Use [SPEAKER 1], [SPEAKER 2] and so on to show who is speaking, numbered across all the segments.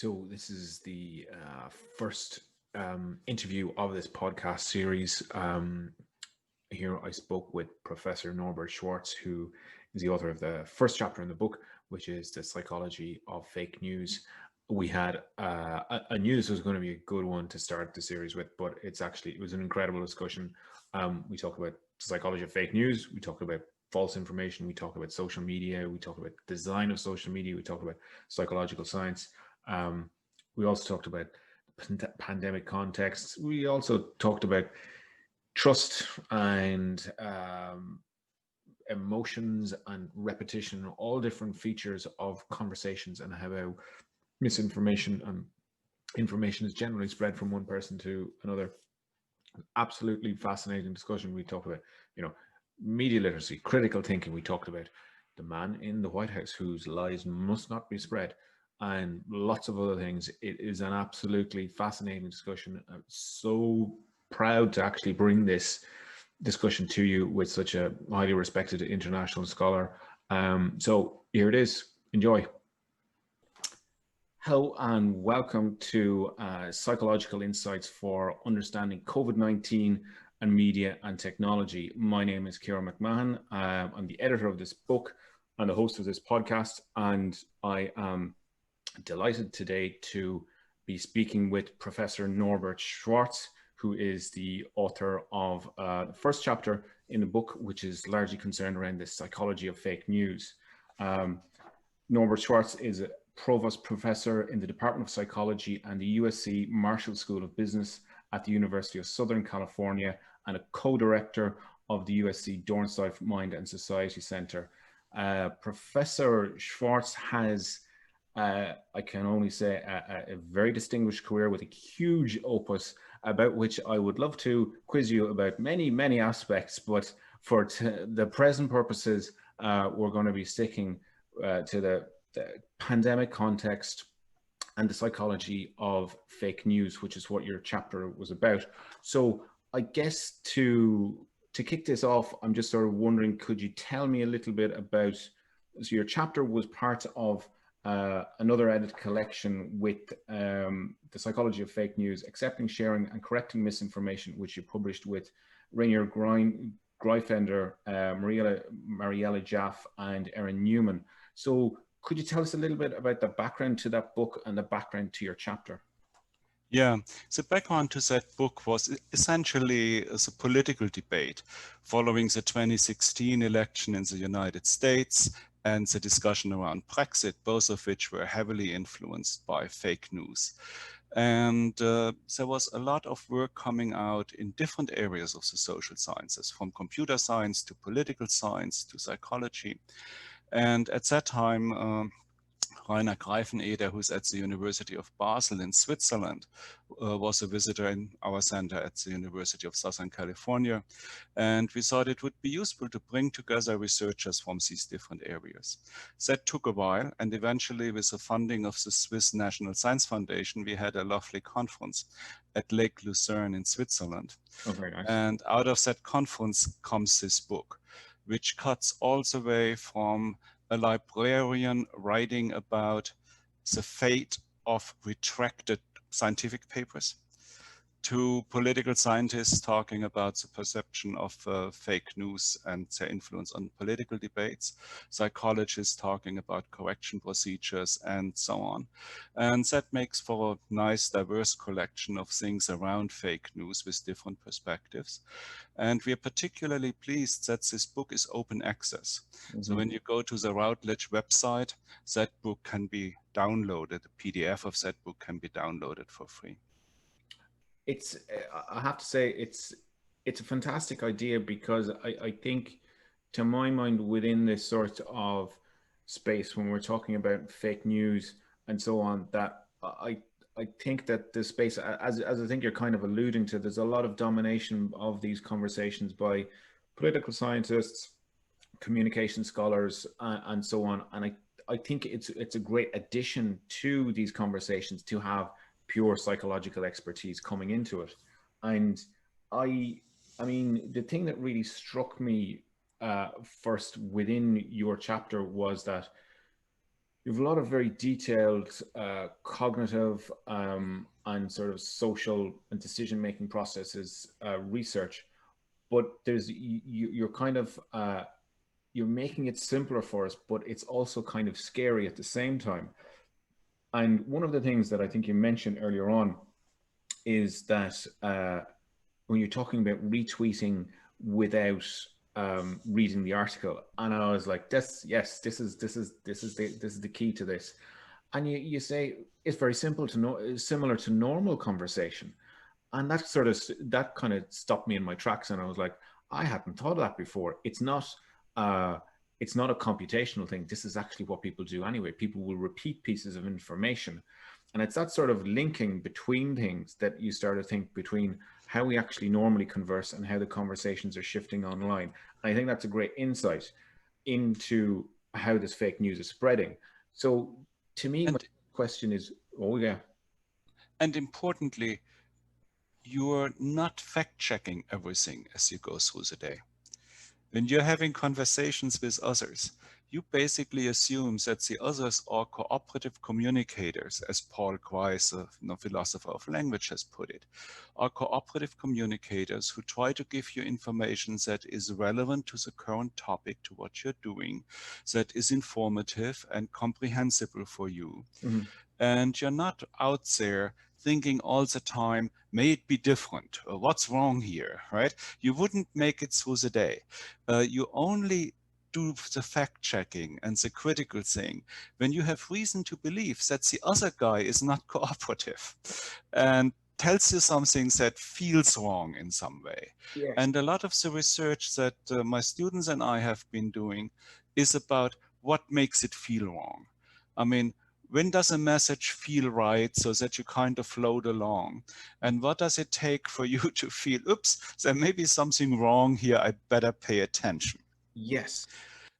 [SPEAKER 1] So this is the first interview of this podcast series. Here I spoke with Professor Norbert Schwarz, who is the author of the first chapter in the book, which is The Psychology of Fake News. We had, I knew this was going to be a good one to start the series with, but it was an incredible discussion. We talked about the psychology of fake news. We talked about false information. We talked about social media. We talked about design of social media. We talked about psychological science. We also talked about pandemic contexts. We also talked about trust and emotions and repetition, all different features of conversations, and how misinformation and information is generally spread from one person to another. Absolutely fascinating discussion. We talked about, media literacy, critical thinking. We talked about the man in the White House whose lies must not be spread, and lots of other things. It is an absolutely fascinating discussion. I'm so proud to actually bring this discussion to you with such a highly respected international scholar. So here it is. Enjoy. Hello and welcome to Psychological Insights for Understanding COVID-19 and Media and Technology. My name is Ciara McMahon. I'm the editor of this book and the host of this podcast, and I am delighted today to be speaking with Professor Norbert Schwarz, who is the author of the first chapter in the book, which is largely concerned around the psychology of fake news. Norbert Schwarz is a Provost Professor in the Department of Psychology and the USC Marshall School of Business at the University of Southern California, and a co-director of the USC Dornsife Mind and Society Center. Professor Schwarz has, I can only say, a very distinguished career with a huge opus about which I would love to quiz you about many, many aspects, but for the present purposes, we're going to be sticking to the pandemic context and the psychology of fake news, which is what your chapter was about. So I guess to kick this off, I'm just sort of wondering, could you tell me a little bit about, so your chapter was part of another edited collection with the psychology of fake news, accepting, sharing and correcting misinformation, which you published with Rainier Greifender, Mariella Jaff and Erin Newman. So could you tell us a little bit about the background to that book and the background to your chapter?
[SPEAKER 2] Yeah, the background to that book was essentially a political debate following the 2016 election in the United States and the discussion around Brexit, both of which were heavily influenced by fake news. And there was a lot of work coming out in different areas of the social sciences, from computer science to political science to psychology. And at that time, Rainer Greifeneder, who's at the University of Basel in Switzerland, was a visitor in our center at the University of Southern California. And we thought it would be useful to bring together researchers from these different areas. That took a while, and eventually with the funding of the Swiss National Science Foundation, we had a lovely conference at Lake Lucerne in Switzerland.
[SPEAKER 1] Oh, very nice.
[SPEAKER 2] And out of that conference comes this book, which cuts all the way from a librarian writing about the fate of retracted scientific papers, to political scientists talking about the perception of fake news and their influence on political debates, psychologists talking about correction procedures, and so on. And that makes for a nice, diverse collection of things around fake news with different perspectives. And we are particularly pleased that this book is open access. Mm-hmm. So when you go to the Routledge website, that book can be downloaded. The PDF of that book can be downloaded for free.
[SPEAKER 1] I have to say, it's a fantastic idea, because I think, to my mind, within this sort of space, when we're talking about fake news and so on, that I think that the space, as I think you're kind of alluding to, there's a lot of domination of these conversations by political scientists, communication scholars, and so on. And I think it's a great addition to these conversations to have pure psychological expertise coming into it. And I mean, the thing that really struck me first within your chapter was that You have a lot of very detailed cognitive and sort of social and decision-making processes research, but you're kind of you're making it simpler for us, but it's also kind of scary at the same time. And one of the things that I think you mentioned earlier on is that when you're talking about retweeting without reading the article, and I was like, "This, yes, this is the key to this." And you say it's very simple to know, similar to normal conversation, and that kind of stopped me in my tracks, and I was like, I hadn't thought of that before. Uh, it's not a computational thing. This is actually what people do anyway. People will repeat pieces of information, and it's that sort of linking between things that you start to think between how we actually normally converse and how the conversations are shifting online. And I think that's a great insight into how this fake news is spreading. So to me, my
[SPEAKER 2] And,
[SPEAKER 1] question is, oh yeah,
[SPEAKER 2] and importantly, you're not fact checking everything as you go through the day. When you're having conversations with others, you basically assume that the others are cooperative communicators, as Paul Grice, the philosopher of language, has put it, are cooperative communicators who try to give you information that is relevant to the current topic, to what you're doing, that is informative and comprehensible for you.
[SPEAKER 1] mm-hmm.
[SPEAKER 2] And you're not out there thinking all the time, may it be different? Or what's wrong here, right? You wouldn't make it through the day. You only do the fact checking and the critical thing when you have reason to believe that the other guy is not cooperative and tells you something that feels wrong in some way.
[SPEAKER 1] Yes.
[SPEAKER 2] And a lot of the research that my students and I have been doing is about what makes it feel wrong. I mean, when does a message feel right so that you kind of float along? And what does it take for you to feel, oops, there may be something wrong here, I better pay attention.
[SPEAKER 1] Yes.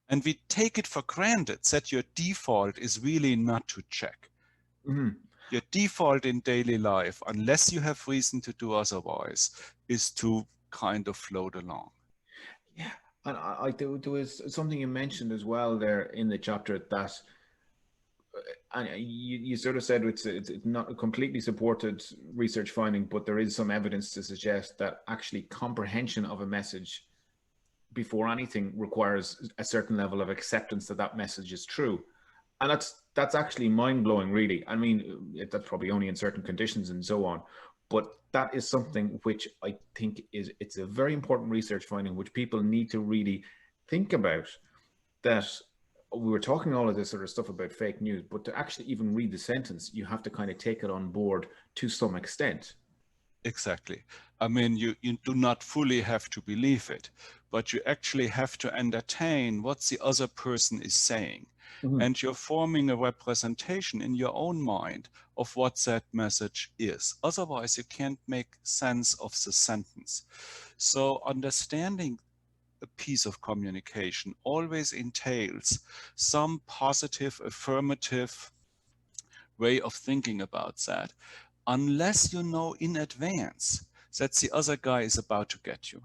[SPEAKER 2] And we take it for granted that your default is really not to check.
[SPEAKER 1] Mm-hmm.
[SPEAKER 2] Your default in daily life, unless you have reason to do otherwise, is to kind of float along.
[SPEAKER 1] Yeah. And there was something you mentioned as well there in the chapter that, and you sort of said it's not a completely supported research finding, but there is some evidence to suggest that actually comprehension of a message before anything requires a certain level of acceptance that that message is true. And that's actually mind-blowing, really. I mean, that's probably only in certain conditions and so on, but that is something which I think it's a very important research finding which people need to really think about. That we were talking all of this sort of stuff about fake news, but to actually even read the sentence, you have to kind of take it on board to some extent.
[SPEAKER 2] Exactly. I mean, you do not fully have to believe it, but you actually have to entertain what the other person is saying.
[SPEAKER 1] Mm-hmm.
[SPEAKER 2] And you're forming a representation in your own mind of what that message is. Otherwise, you can't make sense of the sentence. So understanding a piece of communication always entails some positive, affirmative way of thinking about that, unless you know in advance that the other guy is about to get you.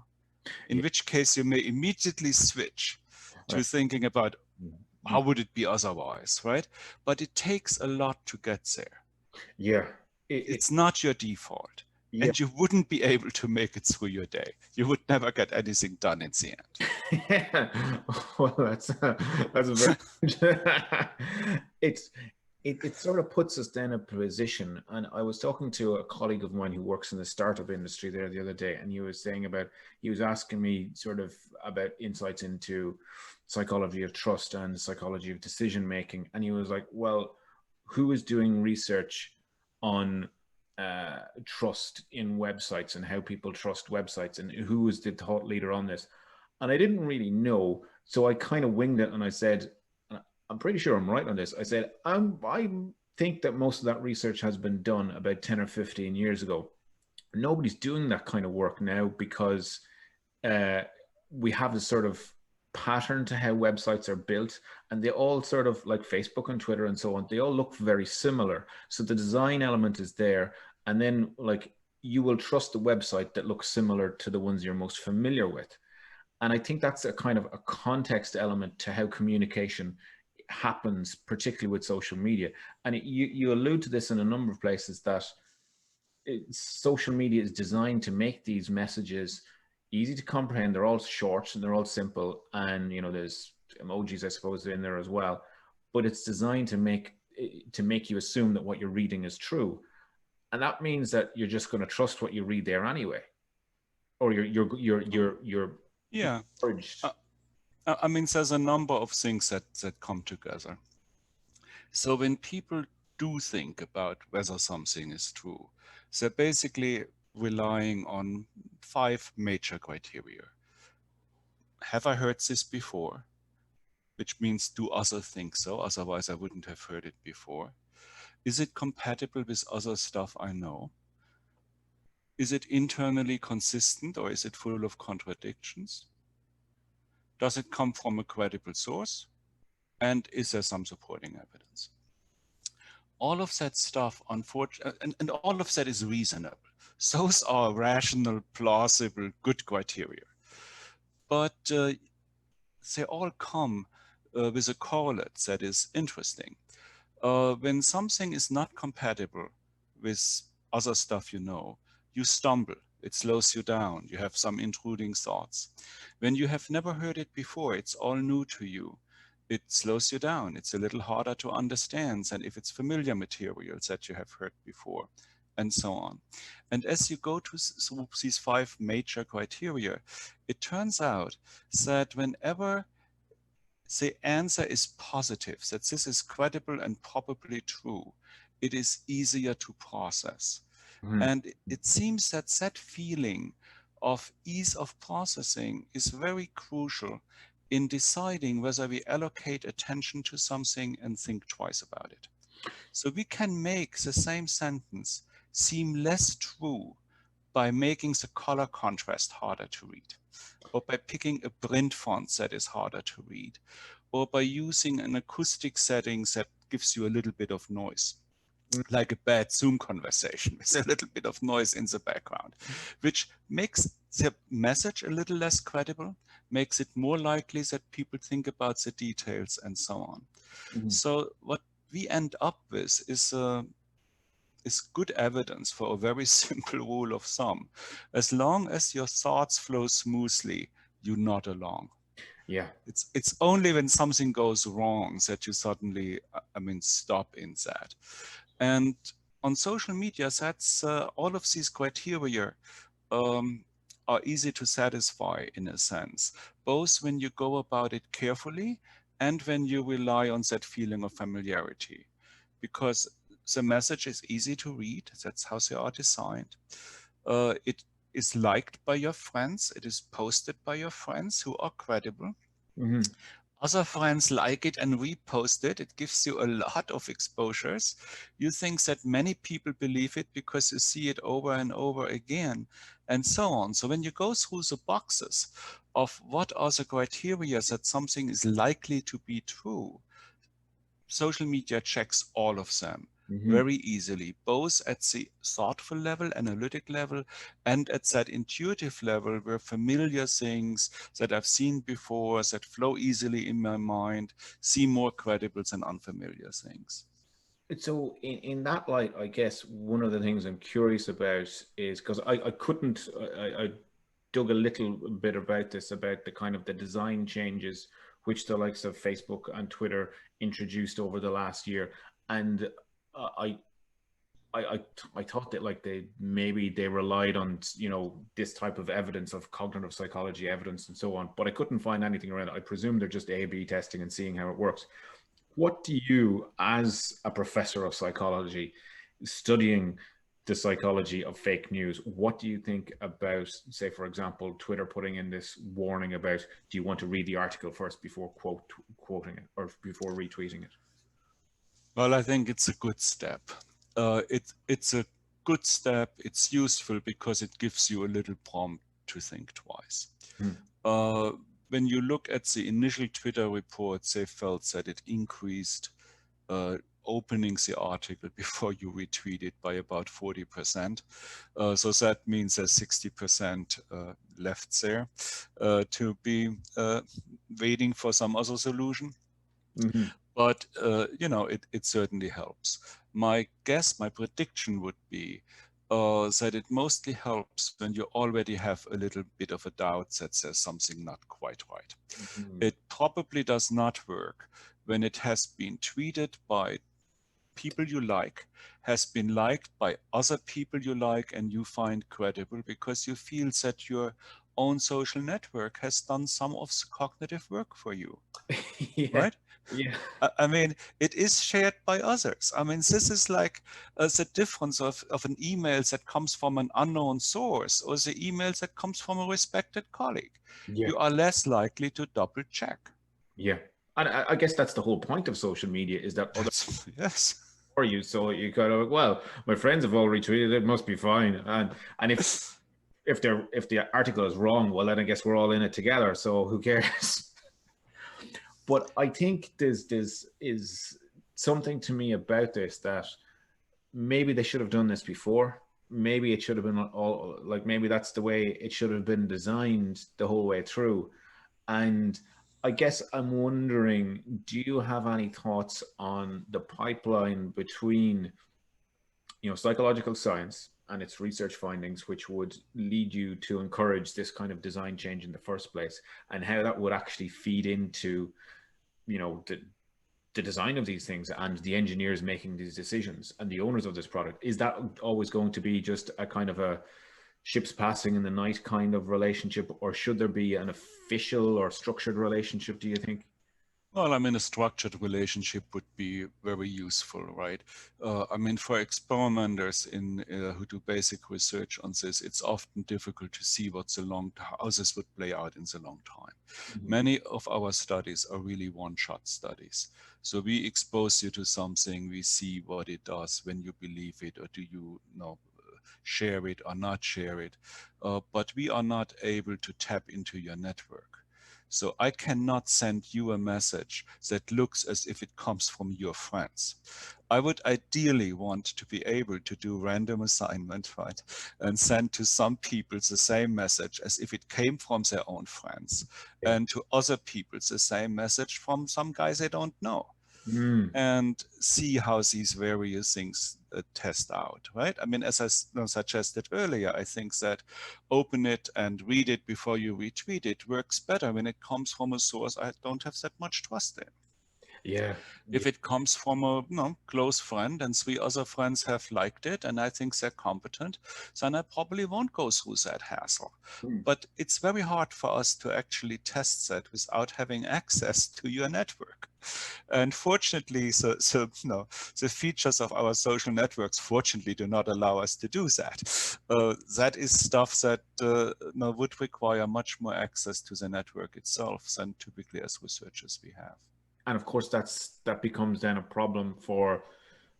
[SPEAKER 2] In
[SPEAKER 1] Yeah.
[SPEAKER 2] which case you may immediately switch to
[SPEAKER 1] Right.
[SPEAKER 2] thinking about how would it be otherwise, right? But it takes a lot to get there.
[SPEAKER 1] Yeah.
[SPEAKER 2] It's not your default.
[SPEAKER 1] Yeah.
[SPEAKER 2] And you wouldn't be able to make it through your day. You would never get anything done in the
[SPEAKER 1] Yeah. Well, that's a very it's it sort of puts us then in a position. And I was talking to a colleague of mine who works in the startup industry there the other day, and he was asking me sort of about insights into psychology of trust and psychology of decision making. And he was like, well, who is doing research on trust in websites and how people trust websites, and who was the thought leader on this? And I didn't really know, so I kind of winged it, and I said, I'm pretty sure I'm right on this. I said, I think that most of that research has been done about 10 or 15 years ago. Nobody's doing that kind of work now because uh, we have this sort of pattern to how websites are built, and they all sort of, like Facebook and Twitter and so on, they all look very similar. So the design element is there, and then like you will trust the website that looks similar to the ones you're most familiar with. And I think that's a kind of a context element to how communication happens, particularly with social media. And you allude to this in a number of places, that social media is designed to make these messages easy to comprehend. They're all short and they're all simple, and there's emojis, I suppose, in there as well. But it's designed to make you assume that what you're reading is true, and that means that you're just going to trust what you read there anyway, or you're
[SPEAKER 2] Yeah.
[SPEAKER 1] encouraged.
[SPEAKER 2] I mean, there's a number of things that come together. So when people do think about whether something is true, they're basically relying on 5 major criteria. Have I heard this before? Which means, do others think so? Otherwise, I wouldn't have heard it before. Is it compatible with other stuff I know? Is it internally consistent, or is it full of contradictions? Does it come from a credible source? And is there some supporting evidence? All of that stuff, unfortunately, and all of that is reasonable. Those are rational, plausible, good criteria. But they all come with a correlate that is interesting. When something is not compatible with other stuff you stumble. It slows you down. You have some intruding thoughts. When you have never heard it before, it's all new to you. It slows you down. It's a little harder to understand than if it's familiar materials that you have heard before, and so on. And as you go through these 5 major criteria, it turns out that whenever the answer is positive, that this is credible and probably true, it is easier to process. And it seems that that feeling of ease of processing is very crucial in deciding whether we allocate attention to something and think twice about it. So we can make the same sentence seem less true by making the color contrast harder to read, or by picking a print font that is harder to read, or by using an acoustic setting that gives you a little bit of noise, like a bad Zoom conversation with a little bit of noise in the background, which makes the message a little less credible, makes it more likely that people think about the details, and so on. So what we end up with is good evidence for a very simple rule of thumb. As long as your thoughts flow smoothly, you nod along.
[SPEAKER 1] Yeah.
[SPEAKER 2] It's only when something goes wrong that you suddenly, stop in that. And on social media, that's all of these criteria are easy to satisfy in a sense, both when you go about it carefully and when you rely on that feeling of familiarity, because the message is easy to read. That's how they are designed. It is liked by your friends. It is posted by your friends who are credible. Other friends like it and repost it. It gives you a lot of exposures. You think that many people believe it because you see it over and over again, and so on. So when you go through the boxes of what are the criteria that something is likely to be true, social media checks all of them very easily, both at the thoughtful level, analytic level, and at that intuitive level where familiar things that I've seen before, that flow easily in my mind, seem more credible than unfamiliar things.
[SPEAKER 1] So in that light, I guess one of the things I'm curious about is, because I dug a little bit about this, about the kind of the design changes which the likes of Facebook and Twitter introduced over the last year. And I thought that like they relied on, this type of evidence of cognitive psychology evidence and so on, but I couldn't find anything around it. I presume they're just A/B testing and seeing how it works. What do you, as a professor of psychology, studying the psychology of fake news, what do you think about, say, for example, Twitter putting in this warning about, do you want to read the article first before quoting it or before retweeting it?
[SPEAKER 2] Well, I think it's a good step. It's a good step. It's useful because it gives you a little prompt to think twice. When you look at the initial Twitter reports, they felt that it increased opening the article before you retweet it by about 40%. So that means there's 60% left there to be waiting for some other solution. But, you know, it certainly helps. My guess, my prediction would be that it mostly helps when you already have a little bit of a doubt that there's something not quite right.
[SPEAKER 1] Mhm.
[SPEAKER 2] It probably does not work when it has been tweeted by people you like, has been liked by other people you like and you find credible, because you feel that your own social network has done some of the cognitive work for you,
[SPEAKER 1] Yeah,
[SPEAKER 2] right?
[SPEAKER 1] yeah,
[SPEAKER 2] I mean, it is shared by others. I mean, this is like the difference of an email that comes from an unknown source or the email that comes from a respected colleague.
[SPEAKER 1] yeah,
[SPEAKER 2] You are less likely to double check.
[SPEAKER 1] yeah. And I guess that's the whole point of social media, is that other
[SPEAKER 2] That's, yes.
[SPEAKER 1] for you. So you kind of, well, my friends have all retweeted it, must be fine. And if the article is wrong, well, then I guess we're all in it together. So who cares? But I think there's is something to me about this, that maybe they should have done this before. Maybe it should have been all like, maybe that's the way it should have been designed the whole way through. And I guess I'm wondering, do you have any thoughts on the pipeline between, psychological science and its research findings, which would lead you to encourage this kind of design change in the first place, and how that would actually feed into, the design of these things and the engineers making these decisions and the owners of this product? Is that always going to be just a kind of a ships passing in the night kind of relationship, or should there be an official or structured relationship, do you think?
[SPEAKER 2] Well, I mean, a structured relationship would be very useful, right? I mean, for experimenters who do basic research on this, it's often difficult to see how this would play out in the long time.
[SPEAKER 1] Mm-hmm.
[SPEAKER 2] Many of our studies are really one-shot studies. So we expose you to something, we see what it does, when you believe it, or do you know, share it or not share it. But we are not able to tap into your network. So I cannot send you a message that looks as if it comes from your friends. I would ideally want to be able to do random assignment, right? And send to some people the same message as if it came from their own friends,
[SPEAKER 1] Yeah.
[SPEAKER 2] and to other people the same message from some guys they don't know,
[SPEAKER 1] Mm.
[SPEAKER 2] and see how these various things test out, right? I mean, as I suggested earlier, I think that open it and read it before you retweet it works better when it comes from a source I don't have that much trust in.
[SPEAKER 1] Yeah. Yeah.
[SPEAKER 2] If it comes from a close friend and 3 other friends have liked it and I think they're competent, then I probably won't go through that hassle.
[SPEAKER 1] Mm.
[SPEAKER 2] But it's very hard for us to actually test that without having access to your network. And fortunately, the features of our social networks fortunately do not allow us to do that. That is stuff that would require much more access to the network itself than typically as researchers we have.
[SPEAKER 1] And of course, that becomes then a problem for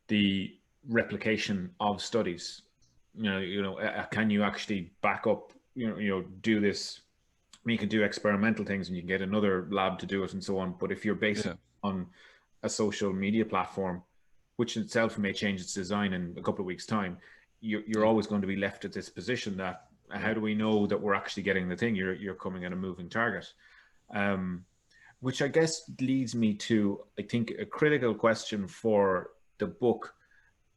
[SPEAKER 1] the replication of studies. Can you actually back up? Do this. I mean, you can do experimental things, and you can get another lab to do it, and so on. But if you're basing
[SPEAKER 2] Yeah.
[SPEAKER 1] it on a social media platform, which itself may change its design in a couple of weeks' time, you're
[SPEAKER 2] Yeah.
[SPEAKER 1] always going to be left at this position that,
[SPEAKER 2] Yeah.
[SPEAKER 1] how do we know that we're actually getting the thing? You're coming at a moving target. Um, which I guess leads me to, I think, a critical question for the book,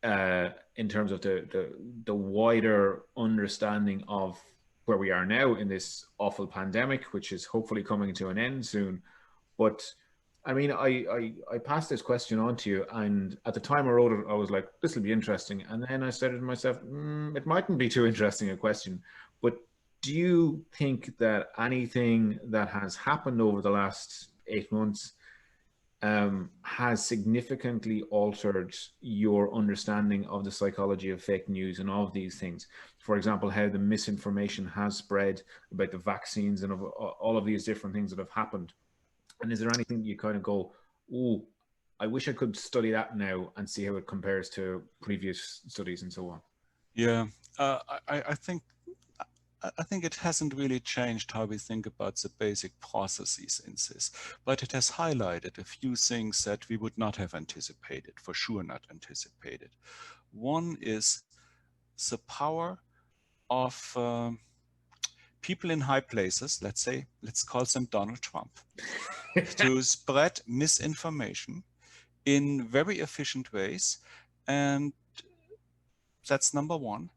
[SPEAKER 1] in terms of the wider understanding of where we are now in this awful pandemic, which is hopefully coming to an end soon. But I mean, I passed this question on to you, and at the time I wrote it, I was like, this will be interesting. And then I said to myself, it mightn't be too interesting a question. But do you think that anything that has happened over the last 8 months has significantly altered your understanding of the psychology of fake news and all of these things? For example, how the misinformation has spread about the vaccines and of all of these different things that have happened. And is there anything that you kind of go, oh, I wish I could study that now and see how it compares to previous studies and so on?
[SPEAKER 2] Yeah. I think it hasn't really changed how we think about the basic processes in this, but it has highlighted a few things that we would not have anticipated, for sure not anticipated. One is the power of people in high places, let's call them Donald Trump, to spread misinformation in very efficient ways. And that's number one.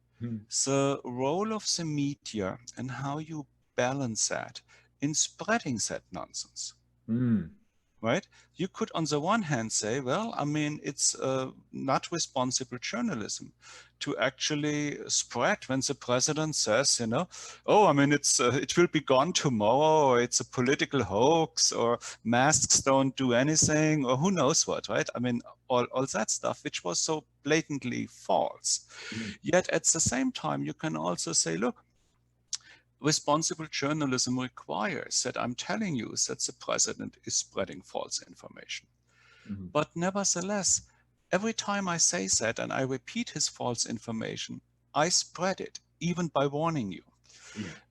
[SPEAKER 2] The role of the media and how you balance that in spreading that nonsense. Right? You could, on the one hand, say, well, I mean, it's not responsible journalism to actually spread when the president says, you know, oh, I mean, it will be gone tomorrow, or it's a political hoax, or masks don't do anything, or who knows what, right? I mean, all that stuff, which was so blatantly false. Yet at the same time, you can also say, look, responsible journalism requires that I'm telling you that the president is spreading false information. But nevertheless, every time I say that and I repeat his false information, I spread it, even by warning you.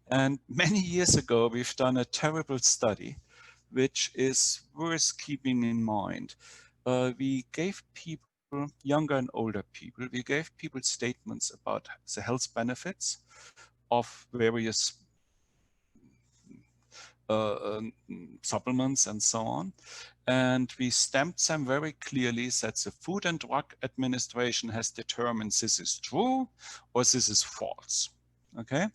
[SPEAKER 2] And many years ago, we've done a terrible study, which is worth keeping in mind. We gave people, younger and older people, we gave people statements about the health benefits of various supplements and so on. And we stamped them very clearly that the Food and Drug Administration has determined this is true or this is false. Okay?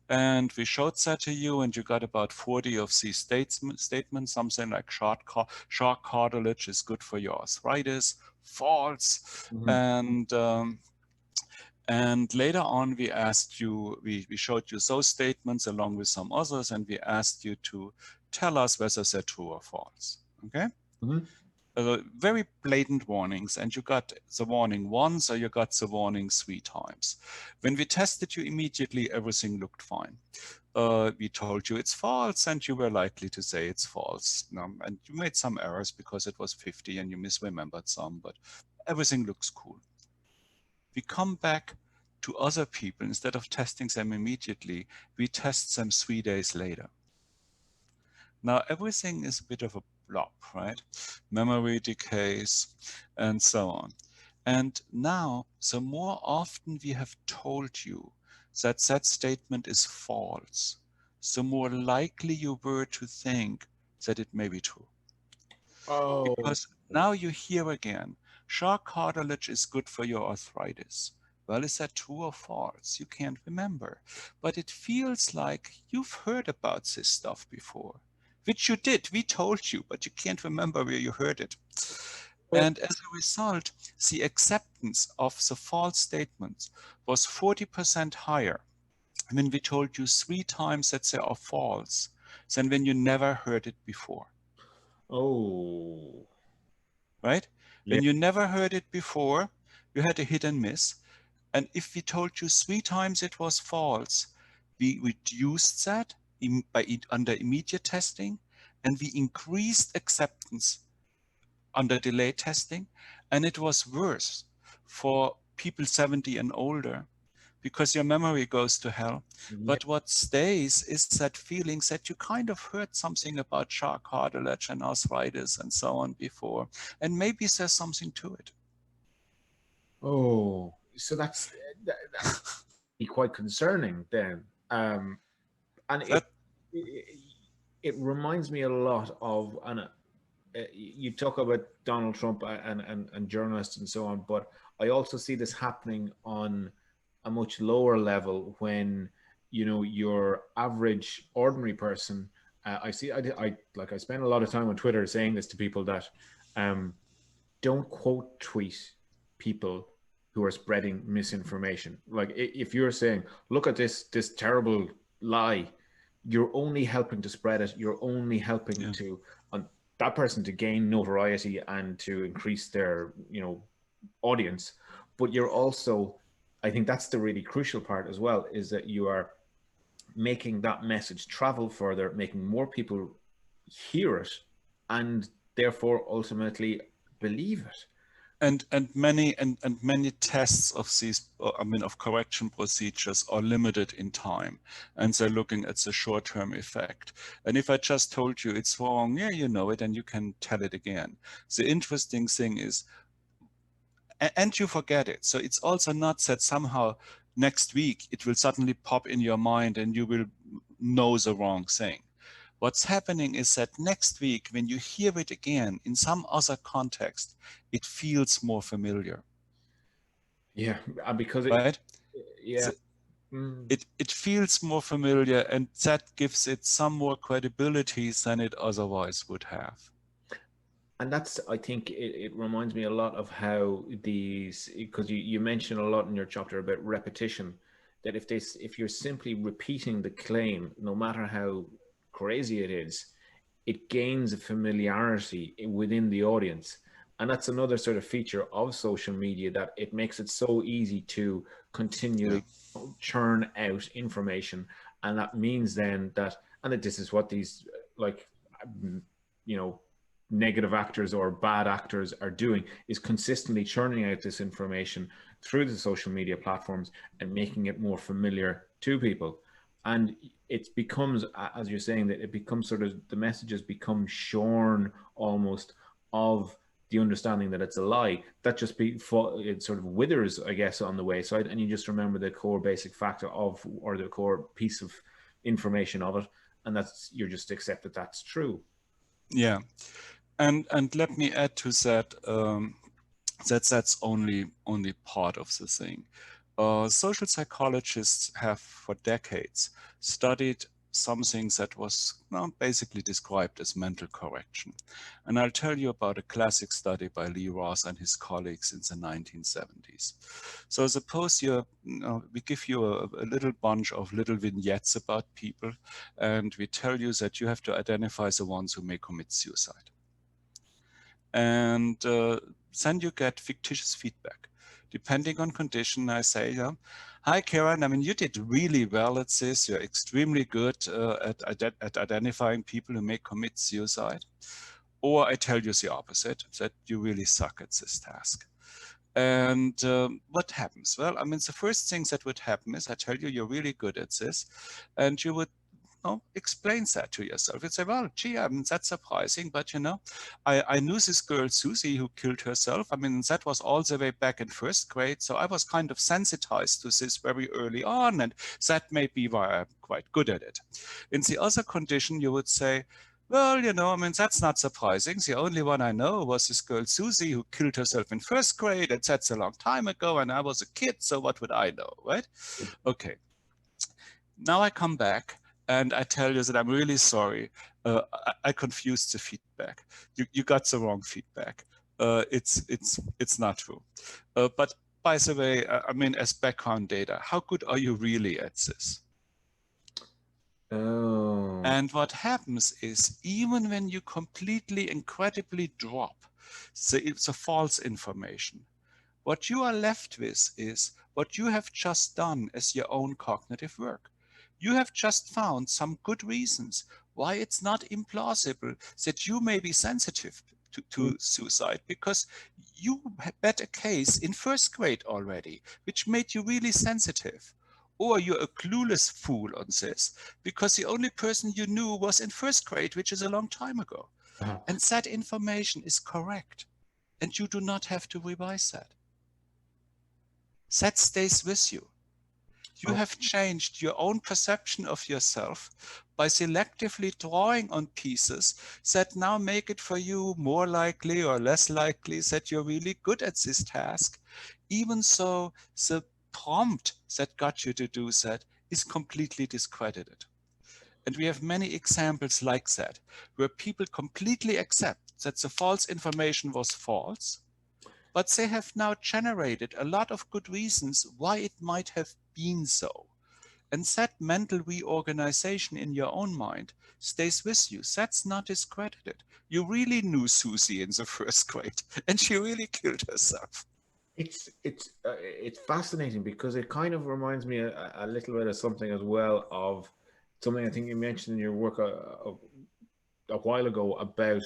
[SPEAKER 2] And we showed that to you, and you got about 40 of these statements, something like shark cartilage is good for your arthritis, false. And later on, we asked you, we showed you those statements along with some others, and we asked you to tell us whether they're true or false. Okay? Very blatant warnings, and you got the warning once, or you got the warning 3 times. When we tested you immediately, everything looked fine. We told you it's false, and you were likely to say it's false. And you made some errors because it was 50 and you misremembered some, but everything looks cool. We come back to other people. Instead of testing them immediately, we test them 3 days later. Now, everything is a bit of a blob, right? Memory decays and so on. And now, the more often we have told you that that statement is false, the more likely you were to think that it may be true. Because now you hear again, shark cartilage is good for your arthritis. Well, is that true or false? You can't remember. But it feels like you've heard about this stuff before, which you did. We told you, but you can't remember where you heard it. And as a result, the acceptance of the false statements was 40% higher when we told you 3 times that they are false than when you never heard it before. Right? When you never heard it before, you had a hit and miss. And if we told you 3 times it was false, we reduced that under immediate testing, and we increased acceptance under delayed testing. And it was worse for people 70 and older, because your memory goes to hell. But what stays is that feeling that you kind of heard something about shark cartilage and arthritis and so on before, and maybe there's something to it.
[SPEAKER 1] So that's quite concerning then. And it reminds me a lot of, you talk about Donald Trump and journalists and so on, but I also see this happening on a much lower level when, you know, your average ordinary person, I spend a lot of time on Twitter saying this to people that don't quote tweet people who are spreading misinformation. Like, if you're saying, look at this terrible lie, you're only helping to spread it. You're only helping to that person to gain notoriety and to increase their, you know, audience. But you're also, I think that's the really crucial part as well, is that you are making that message travel further, making more people hear it, and therefore ultimately believe it.
[SPEAKER 2] And many tests of these, of correction procedures are limited in time, and they're looking at the short-term effect. And if I just told you it's wrong, yeah, you know it, and you can tell it again. The interesting thing is, and you forget it. So it's also not that somehow next week it will suddenly pop in your mind and you will know the wrong thing. What's happening is that next week, when you hear it again in some other context, it feels more familiar.
[SPEAKER 1] Yeah, because
[SPEAKER 2] right?
[SPEAKER 1] yeah.
[SPEAKER 2] So it feels more familiar, and that gives it some more credibility than it otherwise would have.
[SPEAKER 1] And that's, I think it reminds me a lot of how these, because you mentioned a lot in your chapter about repetition, that if you're simply repeating the claim, no matter how crazy it is, it gains a familiarity within the audience. And that's another sort of feature of social media, that it makes it so easy to
[SPEAKER 2] Yeah,
[SPEAKER 1] continually churn out information. And that means then that, and that this is what these, like, you know, negative actors or bad actors are doing, is consistently churning out this information through the social media platforms and making it more familiar to people. And it becomes, as you're saying, that it becomes sort of, the messages become shorn almost of the understanding that it's a lie. That just it sort of withers, I guess, on the wayside, and you just remember the core basic factor of, or the core piece of information of it, and that's, you're just accept that that's true.
[SPEAKER 2] yeah, and let me add to that. That's only part of the thing. Social psychologists have for decades studied something that was basically described as mental correction. And I'll tell you about a classic study by Lee Ross and his colleagues in the 1970s. So suppose we give you a little bunch of little vignettes about people, and we tell you that you have to identify the ones who may commit suicide. And then you get fictitious feedback. Depending on condition, I say, hi, Karen, I mean, you did really well at this. You're extremely good at identifying people who may commit suicide. Or I tell you the opposite, that you really suck at this task. And what happens? Well, I mean, the first thing that would happen is I tell you you're really good at this, and you would explains that to yourself. You say, well, gee, I mean, that's surprising, but I knew this girl, Susie, who killed herself. I mean, that was all the way back in first grade. So I was kind of sensitized to this very early on, and that may be why I'm quite good at it. In the other condition, you would say, well, I mean, that's not surprising. The only one I know was this girl, Susie, who killed herself in first grade, and that's a long time ago, and I was a kid, so what would I know, right? Okay. Now I come back and I tell you that I'm really sorry. I confused the feedback. You got the wrong feedback. It's not true. But by the way, I mean, as background data, how good are you really at this?
[SPEAKER 1] Oh.
[SPEAKER 2] And what happens is, even when you completely, incredibly drop the false information, what you are left with is what you have just done as your own cognitive work. You have just found some good reasons why it's not implausible that you may be sensitive to suicide, because you bet a case in first grade already, which made you really sensitive. Or you're a clueless fool on this, because the only person you knew was in first grade, which is a long time ago. And that information is correct, and you do not have to revise that. That stays with you. You have changed your own perception of yourself by selectively drawing on pieces that now make it for you more likely or less likely that you're really good at this task, even so the prompt that got you to do that is completely discredited. And we have many examples like that, where people completely accept that the false information was false, but they have now generated a lot of good reasons why it might have been so. And that mental reorganization in your own mind stays with you. That's not discredited. You really knew Susie in the first grade, and she really killed herself.
[SPEAKER 1] It's fascinating, because it kind of reminds me a little bit of something as well, of something I think you mentioned in your work a while ago, about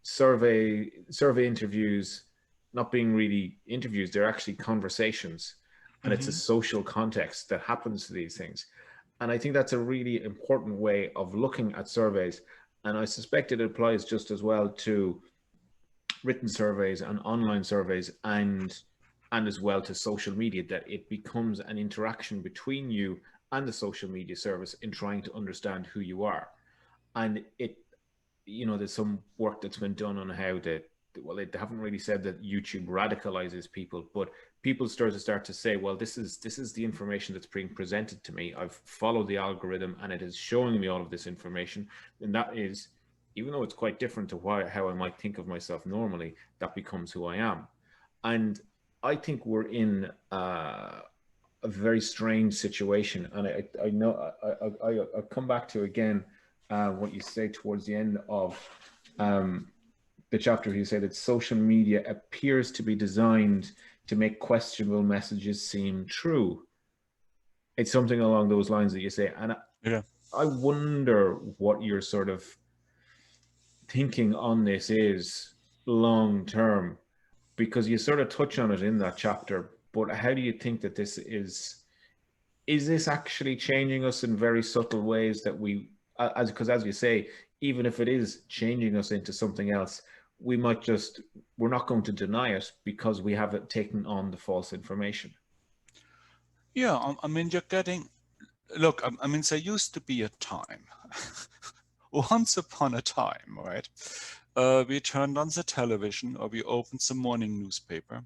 [SPEAKER 1] survey interviews not being really interviews, they're actually conversations, and it's a social context that happens to these things. And I think that's a really important way of looking at surveys, and I suspect it applies just as well to written surveys and online surveys, and as well to social media, that it becomes an interaction between you and the social media service in trying to understand who you are. And there's some work that's been done on how well, they haven't really said that YouTube radicalizes people, but people start to say, well, this is the information that's being presented to me. I've followed the algorithm and it is showing me all of this information. And that is, even though it's quite different to how I might think of myself normally, that becomes who I am. And I think we're in a very strange situation. And I know I'll come back to again what you say towards the end of the chapter. You say that social media appears to be designed to make questionable messages seem true. It's something along those lines that you say. And
[SPEAKER 2] Yeah.
[SPEAKER 1] I wonder what your sort of thinking on this is long term, because you sort of touch on it in that chapter. But how do you think that this is this actually changing us in very subtle ways that because as you say, even if it is changing us into something else, we're not going to deny it because we haven't taken on the false information.
[SPEAKER 2] Yeah, I mean, look, I mean, there used to be a time, once upon a time, right? We turned on the television or we opened the morning newspaper,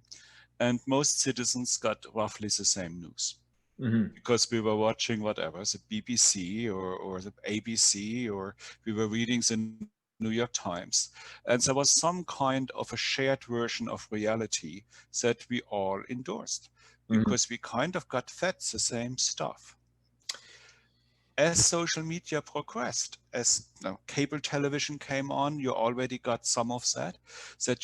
[SPEAKER 2] and most citizens got roughly the same news. Mm-hmm. Because we were watching whatever, the BBC or the ABC, or we were reading the New York Times. And there was some kind of a shared version of reality that we all endorsed, because we kind of got fed the same stuff. As social media progressed, as cable television came on, you already got some of that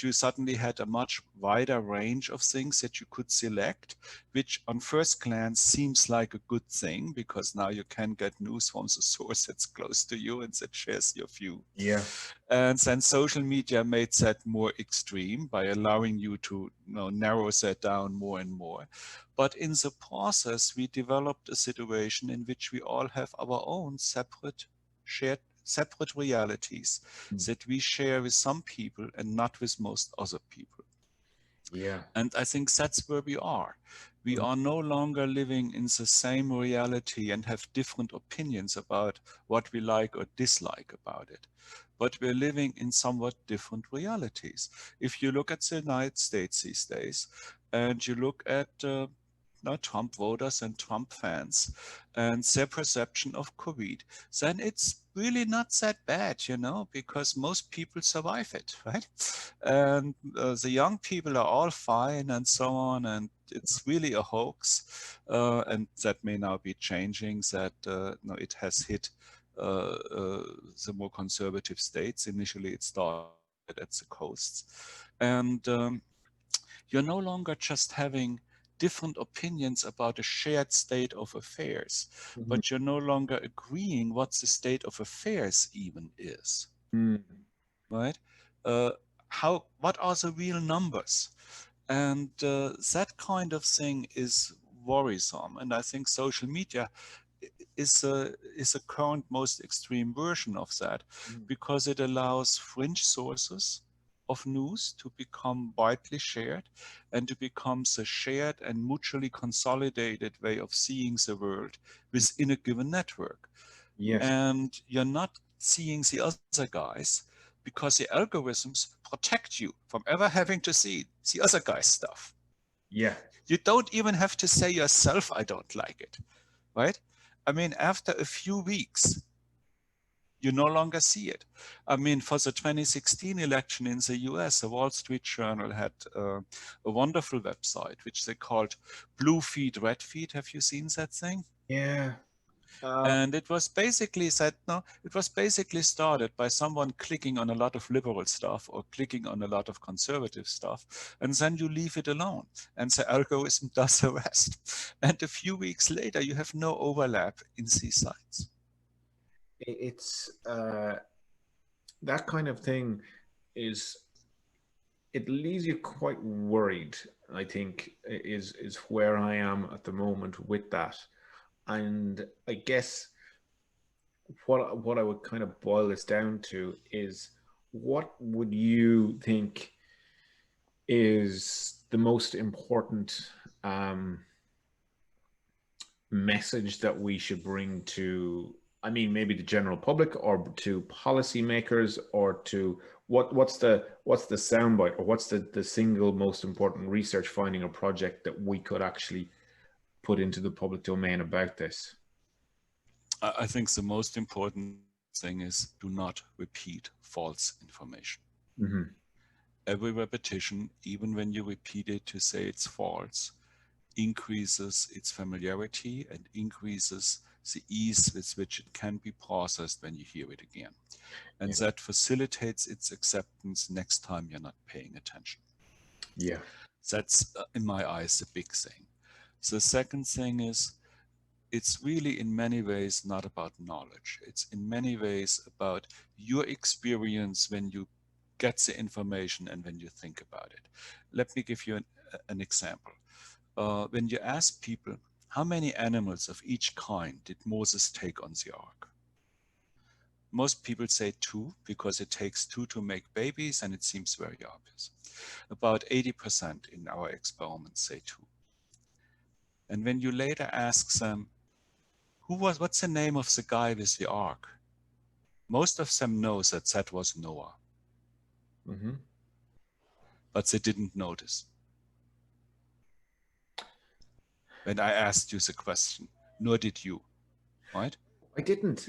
[SPEAKER 2] you suddenly had a much wider range of things that you could select, which on first glance seems like a good thing, because now you can get news from the source that's close to you and that shares your view.
[SPEAKER 1] Yeah.
[SPEAKER 2] And then social media made that more extreme by allowing you to narrow that down more and more. But in the process, we developed a situation in which we all have our own separate realities that we share with some people and not with most other people.
[SPEAKER 1] Yeah.
[SPEAKER 2] And I think that's where we are. We are no longer living in the same reality and have different opinions about what we like or dislike about it. But we're living in somewhat different realities. If you look at the United States these days, and you look at Trump voters and Trump fans and their perception of COVID, then it's really not that bad, because most people survive it, right? And the young people are all fine and so on, and it's really a hoax. And that may now be changing, that it has hit the more conservative states. Initially, it started at the coasts. And you're no longer just having different opinions about a shared state of affairs, but you're no longer agreeing what the state of affairs even is, right? What are the real numbers? And that kind of thing is worrisome. And I think social media is a current most extreme version of that, because it allows fringe sources of news to become widely shared and to become the shared and mutually consolidated way of seeing the world within a given network.
[SPEAKER 1] Yes.
[SPEAKER 2] And you're not seeing the other guys, because the algorithms protect you from ever having to see the other guy's stuff.
[SPEAKER 1] Yeah.
[SPEAKER 2] You don't even have to say yourself, I don't like it, right? I mean, after a few weeks, you no longer see it. I mean, for the 2016 election in the US, the Wall Street Journal had a wonderful website, which they called Blue Feed, Red Feed. Have you seen that thing?
[SPEAKER 1] Yeah.
[SPEAKER 2] And it was basically it was basically started by someone clicking on a lot of liberal stuff or clicking on a lot of conservative stuff, and then you leave it alone, and the algorithm does the rest. And a few weeks later, you have no overlap in these sites.
[SPEAKER 1] It's that kind of thing it leaves you quite worried, I think, is where I am at the moment with that. And I guess what I would kind of boil this down to is, what would you think is the most important message that we should bring to I mean, maybe the general public or to policymakers or to what's the soundbite or what's the single most important research finding or project that we could actually put into the public domain about this?
[SPEAKER 2] I think the most important thing is do not repeat false information.
[SPEAKER 1] Mm-hmm.
[SPEAKER 2] Every repetition, even when you repeat it to say it's false, increases its familiarity and increases the ease with which it can be processed when you hear it again. And
[SPEAKER 1] Yeah.
[SPEAKER 2] that facilitates its acceptance next time you're not paying attention.
[SPEAKER 1] Yeah.
[SPEAKER 2] That's, in my eyes, the big thing. The second thing is, it's really in many ways not about knowledge. It's in many ways about your experience when you get the information and when you think about it. Let me give you an example. When you ask people, how many animals of each kind did Moses take on the ark? Most people say 2 because it takes 2 to make babies and it seems very obvious. About 80% in our experiments say 2. And when you later ask them, what's the name of the guy with the ark? Most of them know that was Noah.
[SPEAKER 1] Mm-hmm.
[SPEAKER 2] But they didn't notice. When I asked you the question, nor did you, right?
[SPEAKER 1] I didn't.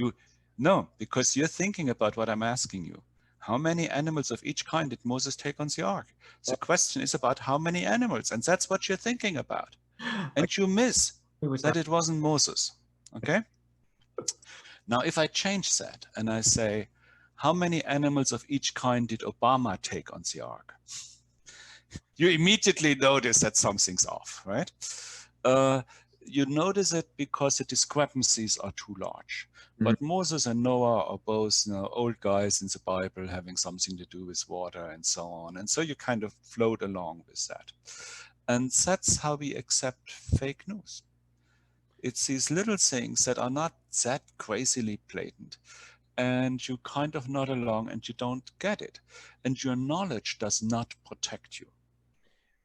[SPEAKER 2] No, because you're thinking about what I'm asking you. How many animals of each kind did Moses take on the ark? The question is about how many animals, and that's what you're thinking about. And you miss that it wasn't Moses, okay? Now, if I change that and I say, how many animals of each kind did Obama take on the ark? You immediately notice that something's off, right? You notice it because the discrepancies are too large. But Moses and Noah are both old guys in the Bible having something to do with water and so on. And so you kind of float along with that. And that's how we accept fake news. It's these little things that are not that crazily blatant. And you kind of nod along and you don't get it. And your knowledge does not protect you.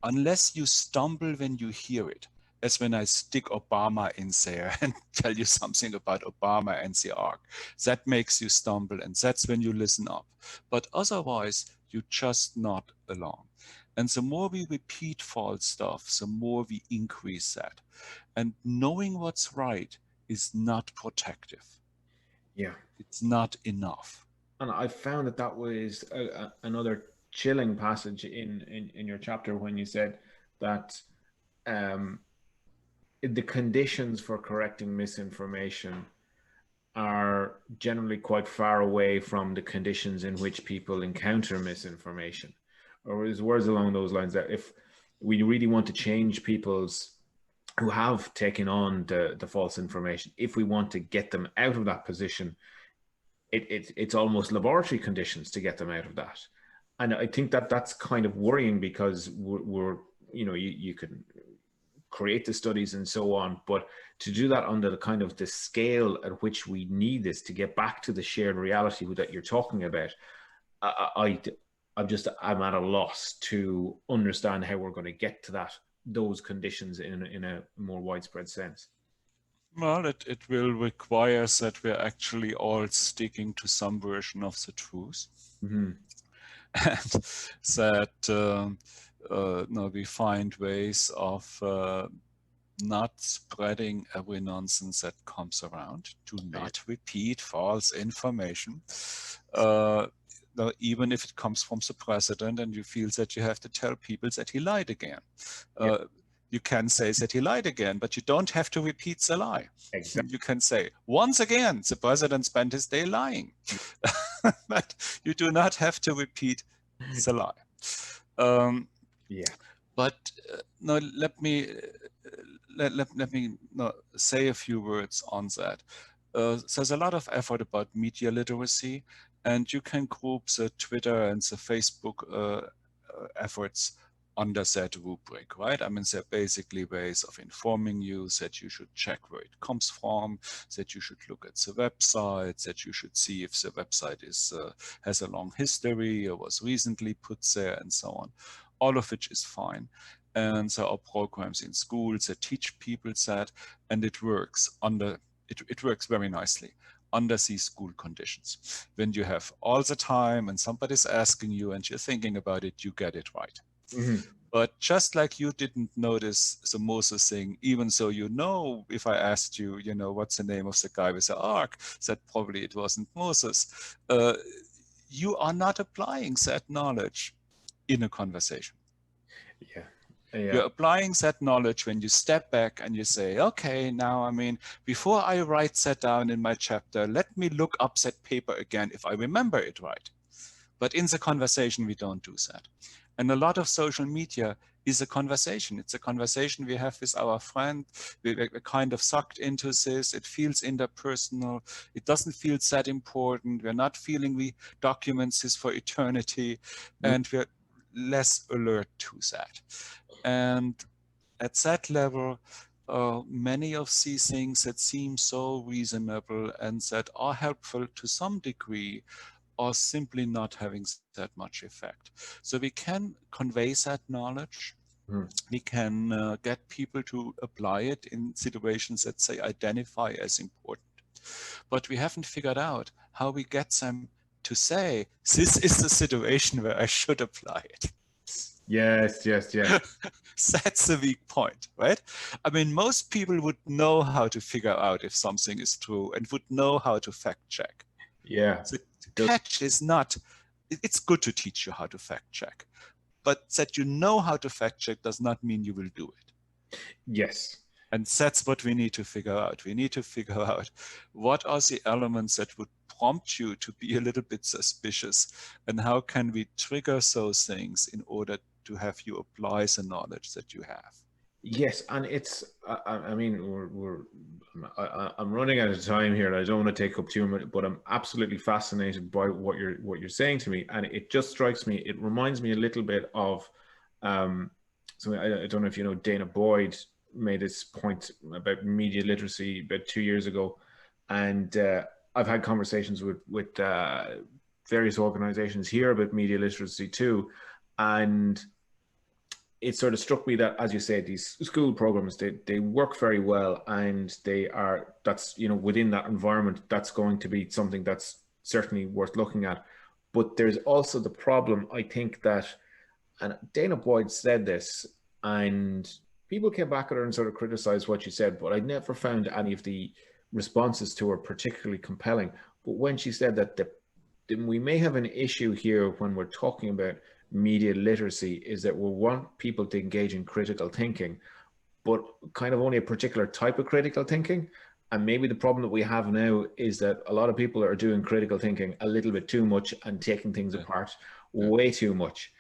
[SPEAKER 2] Unless you stumble when you hear it. As when I stick Obama in there and tell you something about Obama and the ark. That makes you stumble, and that's when you listen up. But otherwise, you just nod along. And the more we repeat false stuff, the more we increase that. And knowing what's right is not protective.
[SPEAKER 1] Yeah.
[SPEAKER 2] It's not enough.
[SPEAKER 1] And I found that was another chilling passage in your chapter when you said that the conditions for correcting misinformation are generally quite far away from the conditions in which people encounter misinformation, or his words along those lines, that if we really want to change people's who have taken on the false information, if we want to get them out of that position, it's almost laboratory conditions to get them out of that. And I think that's kind of worrying, because we're you can create the studies and so on, but to do that under the kind of the scale at which we need this to get back to the shared reality that you're talking about, I'm at a loss to understand how we're going to get to those conditions in a more widespread sense.
[SPEAKER 2] Well, it will require that we're actually all sticking to some version of the truth.
[SPEAKER 1] Mm-hmm.
[SPEAKER 2] And that we find ways of not spreading every nonsense that comes around, to not repeat false information, even if it comes from the president and you feel that you have to tell people that he lied again. You can say that he lied again, but you don't have to repeat the lie. Exactly. You can say, once again, the president spent his day lying. But you do not have to repeat the lie. But no, let me say a few words on that. There's a lot of effort about media literacy, and you can group the Twitter and the Facebook efforts under that rubric, right? I mean, they're basically ways of informing you that you should check where it comes from, that you should look at the website, that you should see if the website has a long history or was recently put there, and so on. All of which is fine. And there are programs in schools that teach people that, and it works it works very nicely. under these school conditions. When you have all the time and somebody's asking you and you're thinking about it, you get it right.
[SPEAKER 1] Mm-hmm.
[SPEAKER 2] But just like you didn't notice the Moses thing, even so, you know, if I asked you, you know, what's the name of the guy with the ark, that probably it wasn't Moses. You are not applying that knowledge in a conversation.
[SPEAKER 1] Yeah. Yeah.
[SPEAKER 2] You're applying that knowledge when you step back and you say, okay, now, I mean, before I write that down in my chapter, let me look up that paper again if I remember it right. But in the conversation, we don't do that. And a lot of social media is a conversation. It's a conversation we have with our friend. We're kind of sucked into this. It feels interpersonal. It doesn't feel that important. We're not feeling we document this for eternity. And we're less alert to that. And at that level, many of these things that seem so reasonable and that are helpful to some degree are simply not having that much effect. So we can convey that knowledge. We can get people to apply it in situations that they identify as important. But we haven't figured out how we get them to say, this is the situation where I should apply it.
[SPEAKER 1] Yes, yes, yes.
[SPEAKER 2] That's the weak point, right? I mean, most people would know how to figure out if something is true and would know how to fact check.
[SPEAKER 1] Yeah.
[SPEAKER 2] The catch is not, it's good to teach you how to fact check, but that you know how to fact check does not mean you will do it.
[SPEAKER 1] Yes.
[SPEAKER 2] And that's what we need to figure out. We need to figure out what are the elements that would prompt you to be a little bit suspicious, and how can we trigger those things in order to have you apply the knowledge that you have.
[SPEAKER 1] Yes, and it's. I mean, I'm running out of time here. I don't want to take up too much, but I'm absolutely fascinated by what you're saying to me, and it just strikes me. It reminds me a little bit of, so I don't know if you know, Dana Boyd made this point about media literacy about 2 years ago, and I've had conversations with various organizations here about media literacy too, and it sort of struck me that, as you said, these school programs, they work very well, and that's, you know, within that environment, that's going to be something that's certainly worth looking at. But there's also the problem, I think, that, and Dana Boyd said this, and people came back at her and sort of criticized what she said, but I never found any of the responses to her particularly compelling. But when she said that we may have an issue here when we're talking about media literacy, is that we want people to engage in critical thinking, but kind of only a particular type of critical thinking. And maybe the problem that we have now is that a lot of people are doing critical thinking a little bit too much and taking things apart way too much.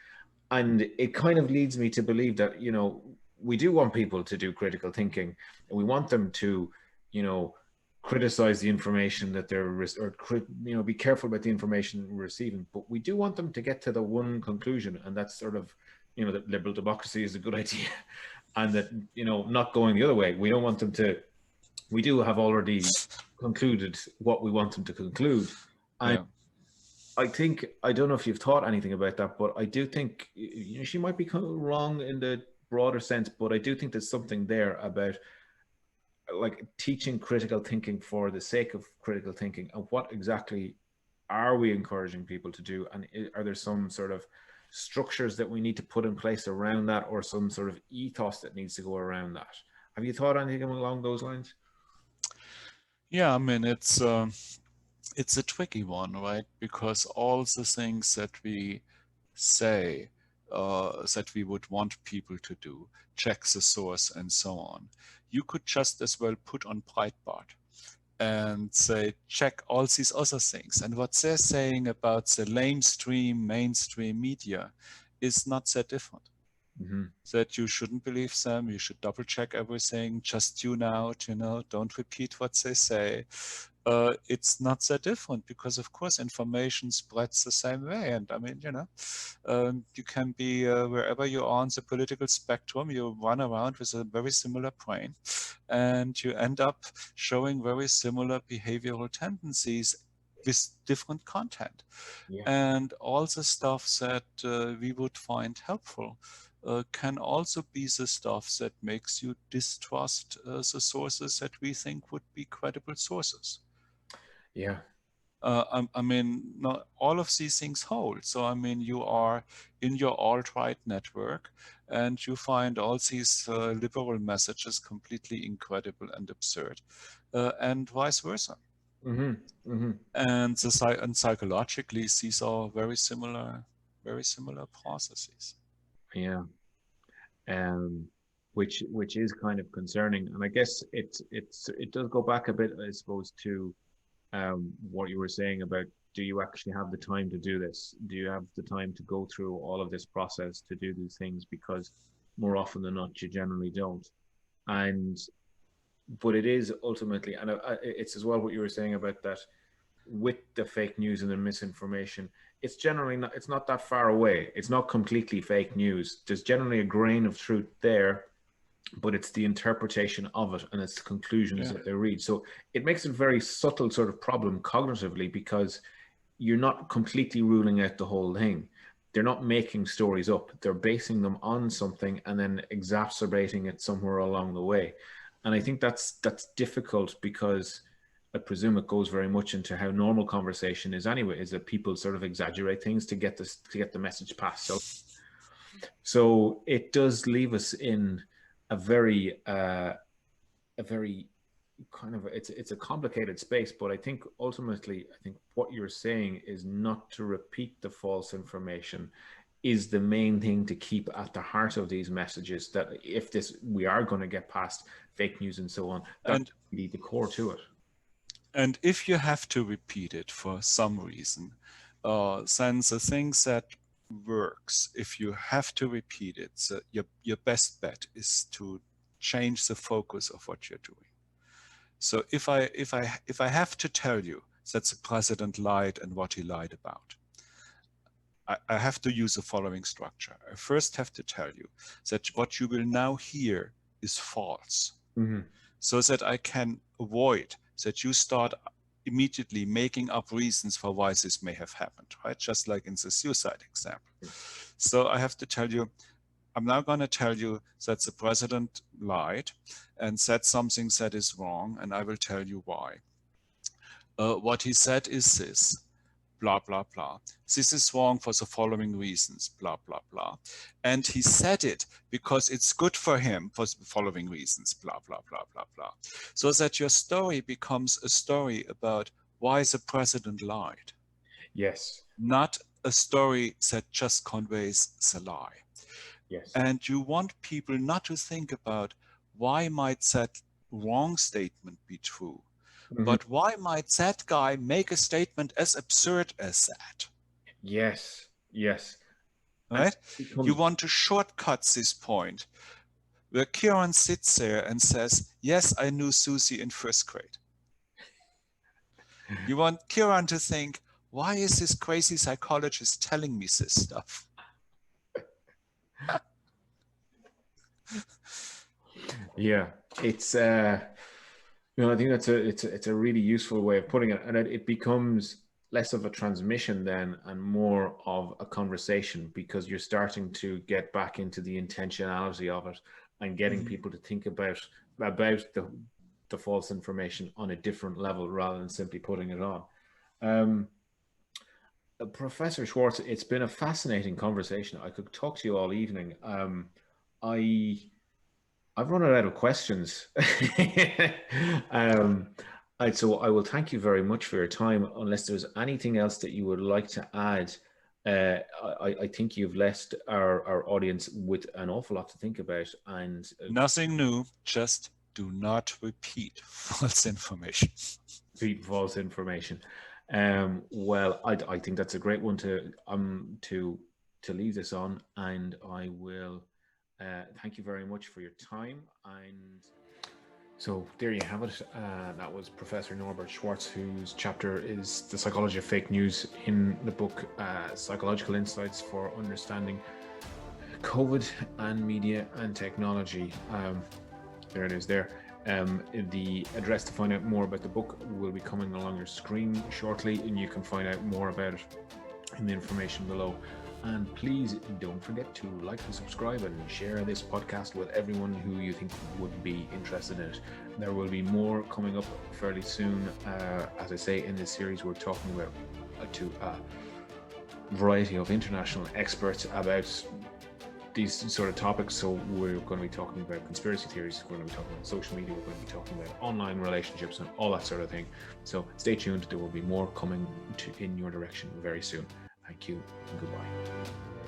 [SPEAKER 1] And it kind of leads me to believe that, you know, we do want people to do critical thinking, and we want them to, you know, criticize the information that they're, or, you know, be careful about the information we're receiving. But we do want them to get to the one conclusion, and that's sort of, you know, that liberal democracy is a good idea, and that, you know, not going the other way. We don't want them to, we do have already concluded what we want them to conclude. And I think, I don't know if you've thought anything about that, but I do think, you know, she might be kind of wrong in the broader sense, but I do think there's something there about, like, teaching critical thinking for the sake of critical thinking, and what exactly are we encouraging people to do, and are there some sort of structures that we need to put in place around that, or some sort of ethos that needs to go around that? Have you thought anything along those lines?
[SPEAKER 2] Yeah, I mean, it's a tricky one, right? Because all the things that we say that we would want people to do, check the source and so on, you could just as well put on Breitbart and say, check all these other things. And what they're saying about the mainstream media is not that different. That you shouldn't believe them, you should double check everything, just tune out, you know, don't repeat what they say. It's not that different, because of course information spreads the same way. And I mean, you know, you can be wherever you are on the political spectrum, you run around with a very similar brain, and you end up showing very similar behavioral tendencies with different content. And all the stuff that we would find helpful can also be the stuff that makes you distrust the sources that we think would be credible sources.
[SPEAKER 1] Yeah.
[SPEAKER 2] I mean, not all of these things hold. So, I mean, you are in your alt-right network and you find all these liberal messages completely incredible and absurd, and vice versa.
[SPEAKER 1] Mm-hmm. Mm-hmm.
[SPEAKER 2] And, and psychologically, these are very similar processes.
[SPEAKER 1] Yeah. Which is kind of concerning, and I guess it does go back a bit, I suppose, to what you were saying about, do you actually have the time to do this? Do you have the time to go through all of this process to do these things? Because more often than not, you generally don't. And but it is ultimately, and it's as well what you were saying about that with the fake news and the misinformation. It's generally not. It's not that far away. It's not completely fake news. There's generally a grain of truth there, but it's the interpretation of it and it's the conclusions that they read. So it makes a very subtle sort of problem cognitively, because you're not completely ruling out the whole thing. They're not making stories up. They're basing them on something and then exacerbating it somewhere along the way. And I think that's difficult, because I presume it goes very much into how normal conversation is anyway, is that people sort of exaggerate things to get the message passed. So it does leave us in a very kind of, it's a complicated space. But I think ultimately, I think what you're saying is not to repeat the false information is the main thing to keep at the heart of these messages, that if we are going to get past fake news and so on, that's really the core to it.
[SPEAKER 2] And if you have to repeat it for some reason, then the things that works, if you have to repeat it, so your best bet is to change the focus of what you're doing. So if I have to tell you that the president lied and what he lied about, I have to use the following structure. I first have to tell you that what you will now hear is false, so that I can avoid that you start immediately making up reasons for why this may have happened, right? Just like in the suicide example. So I have to tell you, I'm now going to tell you that the president lied and said something that is wrong, and I will tell you why. What he said is this, blah, blah, blah. This is wrong for the following reasons, blah, blah, blah. And he said it because it's good for him for the following reasons, blah, blah, blah, blah, blah. So that your story becomes a story about why the president lied.
[SPEAKER 1] Yes.
[SPEAKER 2] Not a story that just conveys the lie.
[SPEAKER 1] Yes.
[SPEAKER 2] And you want people not to think about why might that wrong statement be true, but why might that guy make a statement as absurd as that?
[SPEAKER 1] Yes. Yes.
[SPEAKER 2] Right? You want to shortcut this point where Kieran sits there and says, yes, I knew Susie in first grade. You want Kieran to think, why is this crazy psychologist telling me this stuff?
[SPEAKER 1] Yeah, it's I think it's a really useful way of putting it, and it becomes less of a transmission then and more of a conversation, because you're starting to get back into the intentionality of it and getting people to think about the false information on a different level rather than simply putting it on. Professor Schwarz, it's been a fascinating conversation. I could talk to you all evening. I've run out of questions. So I will thank you very much for your time. Unless there's anything else that you would like to add, I think you've left our audience with an awful lot to think about. And
[SPEAKER 2] nothing new, just do not repeat false information.
[SPEAKER 1] Repeat false information. Well, I think that's a great one to leave this on, and I will. Thank you very much for your time. And so there you have it. That was Professor Norbert Schwarz, whose chapter is The Psychology of Fake News in the book Psychological Insights for Understanding COVID and Media and Technology. There it is there. The address to find out more about the book will be coming along your screen shortly, and you can find out more about it in the information below. And please don't forget to like and subscribe and share this podcast with everyone who you think would be interested in it. There will be more coming up fairly soon. As I say, in this series, we're talking about to a variety of international experts about these sort of topics. So we're going to be talking about conspiracy theories, we're going to be talking about social media, we're going to be talking about online relationships and all that sort of thing. So stay tuned, there will be more coming in your direction very soon. Thank you and goodbye.